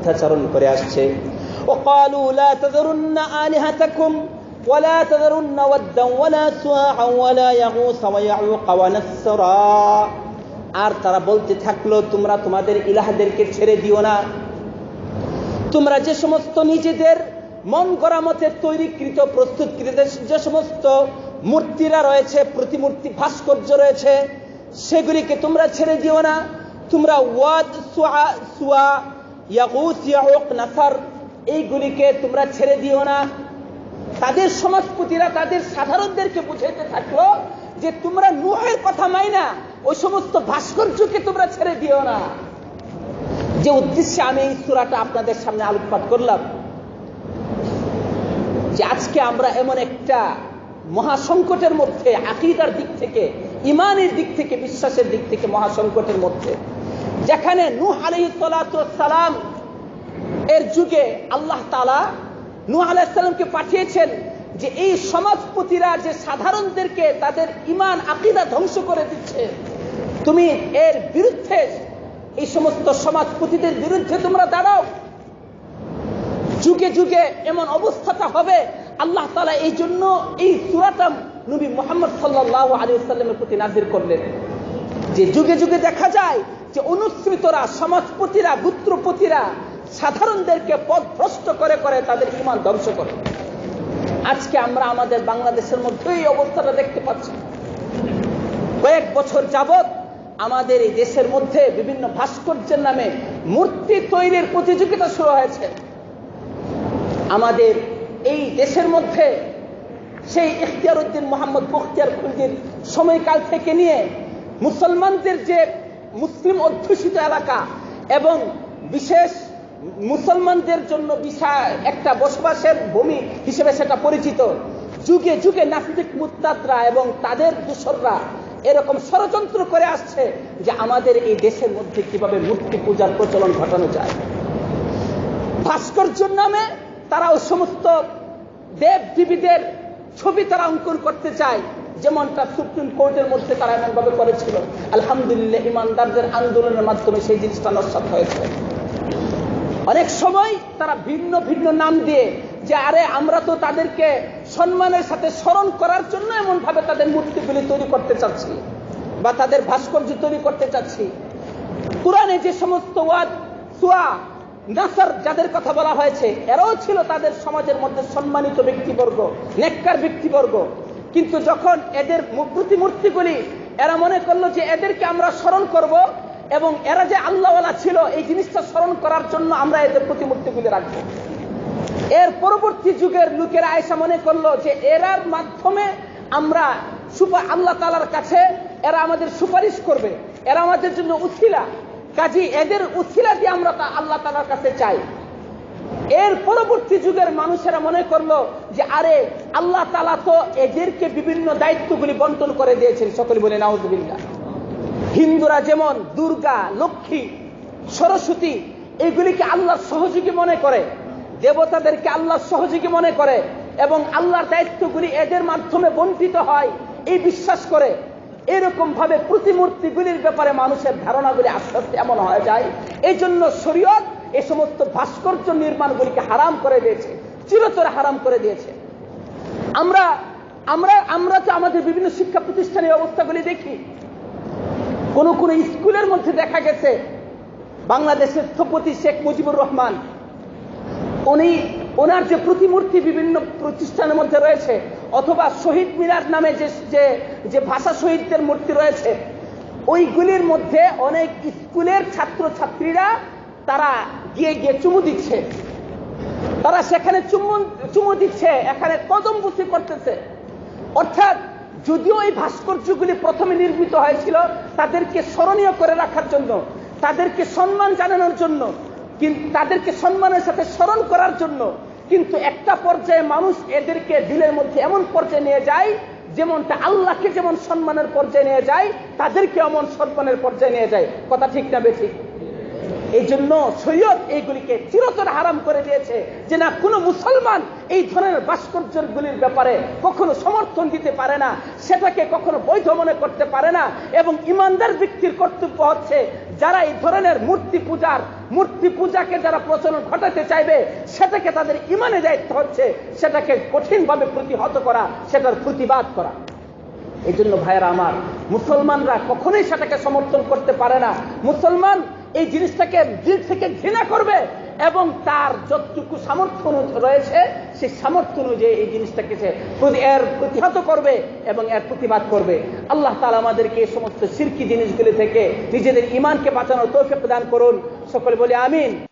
মিথ্যাচারণ করে আসছে। وقالوا لا تذرن آلهتكم ولا تذرن ودا ولا سواعا ولا يغوث ويعوق ونسرا। আর তারা বলতে থাকলো, তোমরা তোমাদের ইলাহদেরকে ছেড়ে দিও না। তোমরা যে সমস্ত নিজেদের মন গড়া মতে তৈরিকৃত প্রস্তুতকৃত যে সমস্ত মূর্তিরা রয়েছে, প্রতিমূর্তি ভাস্কর্য রয়েছে, সেগুলিকে তোমরা ছেড়ে দিও না। তোমরা ওয়াদ, সুয়া, ইয়াগুস, ইয়াউক, নাসার এইগুলিকে তোমরা ছেড়ে দিও না। তাদের সমাজপতিরা তাদের সাধারণদেরকে বুঝাইতে থাকলো যে তোমরা নূহের কথা মাইনা ওই সমস্ত ভাস্কর্যকে তোমরা ছেড়ে দিও না। যে উদ্দেশ্যে আমি এই সূরাটা আপনাদের সামনে আলোকপাত করলাম, যে আজকে আমরা এমন একটা মহাসংকটের মধ্যে, আকীদার দিক থেকে, ঈমানের দিক থেকে, বিশ্বাসের দিক থেকে মহাসংকটের মধ্যে, যেখানে নূহ আলাইহিস সালাতু ওয়াস সালাম এর যুগে আল্লাহ তাআলা নূহ আলাইহিস সালামকে পাঠিয়েছেন যে এই সমাজপতিরা যে সাধারণদেরকে তাদের ঈমান আকীদা ধ্বংস করে দিচ্ছে, তুমি এর বিরুদ্ধে, এই সমস্ত সমাজপতিদের বিরুদ্ধে তোমরা দাঁড়াও। যুগে যুগে এমন অবস্থাটা হবে, আল্লাহ তাআলা এই জন্য এই সূরাটা নবী মুহাম্মদ সাল্লাল্লাহু আলাইহি ওয়াসাল্লামের প্রতি নাযিল করলেন, যে যুগে যুগে দেখা যায় যে অনুসৃতরা, সমাজপতিরা, গোত্রপতিরা সাধারণদেরকে পথভ্রষ্ট করে করে তাদের ঈমান ধ্বংস করে। আজকে আমরা আমাদের বাংলাদেশের মধ্যে এই অবস্থাটা দেখতে পাচ্ছি। কয়েক বছর যাবত আমাদের এই দেশের মধ্যে বিভিন্ন ভাস্কর্যের নামে মূর্তি তৈরির প্রতিযোগিতা শুরু হয়েছে। আমাদের এই দেশের মধ্যে সেই ইখতিয়ারউদ্দিন মোহাম্মদ বখতিয়ার খলজির সময়কাল থেকে নিয়ে মুসলমানদের যে মুসলিম অধ্যুষিত এলাকা এবং বিশেষ মুসলমানদের জন্য বিশাল একটা বসবাসের ভূমি হিসেবে সেটা পরিচিত, যুগে যুগে নাস্তিক মুরতাদরা এবং তাদের দোসররা এরকম ষড়যন্ত্র করে আসছে যে আমাদের এই দেশের মধ্যে কিভাবে মূর্তি পূজার প্রচলন ঘটানো যায়। ভাস্কর্যের নামে তারা ওই সমস্ত দেব দেবীদের ছবি তারা অঙ্কন করতে চায়, যেমনটা সুপ্রিম কোর্টের মধ্যে তারা এমনভাবে করেছিল। আলহামদুলিল্লাহ, ইমানদারদের আন্দোলনের মাধ্যমে সেই জিনিসটা নস্যাৎ হয়েছে। অনেক সময় তারা ভিন্ন ভিন্ন নাম দিয়ে, যে আরে আমরা তো তাদেরকে সম্মানের সাথে স্মরণ করার জন্য এমন ভাবে তাদের মূর্তিগুলি তৈরি করতে চাচ্ছি বা তাদের ভাস্কর্য তৈরি করতে চাচ্ছি। কুরআনে যে সমস্ত ওয়াদ, সুয়া, নাসার যাদের কথা বলা হয়েছে, এরাও ছিল তাদের সমাজের মধ্যে সম্মানিত ব্যক্তিবর্গ, নেককার ব্যক্তিবর্গ। কিন্তু যখন এদের প্রতিমূর্তিগুলি এরা মনে করলো যে এদেরকে আমরা স্মরণ করব এবং এরা যে আল্লাহওয়ালা ছিল এই জিনিসটা স্মরণ করার জন্য আমরা এদের প্রতিমূর্তিগুলি রাখবো, এর পরবর্তী যুগের লোকেরা আয়েশা মনে করলো যে এরার মাধ্যমে আমরা আল্লাহ তাআলার কাছে এরা আমাদের সুপারিশ করবে, এরা আমাদের জন্য উসিলা, কাজী এদের উসিলা দিয়ে আমরা আল্লাহ তাআলার কাছে চাই। এর পরবর্তী যুগের মানুষেরা মনে করলো যে আরে আল্লাহ তাআলা তো এদেরকে বিভিন্ন দায়িত্বগুলি বন্টন করে দিয়েছেন। সকলে বলে নাউযুবিল্লাহ। হিন্দুরা যেমন দুর্গা, লক্ষ্মী, সরস্বতী এগুলিকে আল্লাহর সহযোগী মনে করে, দেবতাদেরকে আল্লাহর সহযোগী মনে করে এবং আল্লাহর দায়িত্বগুলি এদের মাধ্যমে বন্টিত হয় এই বিশ্বাস করে। এরকম ভাবে প্রতিমূর্তিগুলির ব্যাপারে মানুষের ধারণাগুলি আস্তে আস্তে এমন হয়ে যায়। এই জন্য শরীয়ত এই সমস্ত ভাস্কর্য নির্মাণগুলিকে হারাম করে দিয়েছে, চিরতরে হারাম করে দিয়েছে। আমরা আমরা আমরা তো আমাদের বিভিন্ন শিক্ষা প্রতিষ্ঠানের অবস্থাগুলি দেখি। কোন কোন স্কুলের মধ্যে দেখা গেছে বাংলাদেশের স্থপতি শেখ মুজিবুর রহমান, ওনার যে প্রতিমূর্তি বিভিন্ন প্রতিষ্ঠানের মধ্যে রয়েছে, অথবা শহীদ মিনার নামে যে ভাষা শহীদদের মূর্তি রয়েছে, ওইগুলির মধ্যে অনেক স্কুলের ছাত্র ছাত্রীরা তারা গিয়ে গিয়ে চুমু দিচ্ছে, তারা সেখানে চুমু দিচ্ছে, এখানে কদমবুসি করতেছে। অর্থাৎ যদিও এই ভাস্কর্যগুলি প্রথমে নির্মিত হয়েছিল তাদেরকে স্মরণীয় করে রাখার জন্য, তাদেরকে সম্মান জানানোর জন্য, কিন্তু তাদেরকে সম্মানের সাথে স্মরণ করার জন্য, কিন্তু একটা পর্যায়ে মানুষ এদেরকে দিলের মধ্যে এমন পর্যায়ে নিয়ে যায়, যেমনটা আল্লাহকে যেমন সম্মানের পর্যায়ে নিয়ে যায় তাদেরকে এমন সম্মানের পর্যায়ে নিয়ে যায়। কথা ঠিক না বেঠিক? এই জন্য শরীয়ত এইগুলিকে চিরতরে হারাম করে দিয়েছে, যে না কোনো মুসলমান এই ধরনের ভাস্কর্যগুলির ব্যাপারে কখনো সমর্থন দিতে পারে না, সেটাকে কখনো বৈধ মনে করতে পারে না। এবং ইমানদার ব্যক্তির কর্তব্য হচ্ছে যারা এই ধরনের মূর্তি পূজার মূর্তি পূজাকে যারা প্রচলন ঘটাতে চাইবে, সেটাকে তাদের ইমানের দায়িত্ব হচ্ছে সেটাকে কঠিনভাবে প্রতিহত করা, সেটার প্রতিবাদ করা। এই জন্য ভাইয়েরা আমার, মুসলমানরা কখনোই সেটাকে সমর্থন করতে পারে না। মুসলমান এই জিনিসটাকে দিল থেকে ঘৃণা করবে এবং তার যতটুকু সামর্থ্য রয়েছে সেই সামর্থ্য অনুযায়ী এই জিনিসটাকে সে এর প্রতিহত করবে এবং এর প্রতিবাদ করবে। আল্লাহ তাআলা আমাদেরকে এই সমস্ত শিরকি জিনিসগুলি থেকে নিজেদের ঈমানকে বাঁচানোর তৌফিক দান করুন। সকলে বলি আমিন।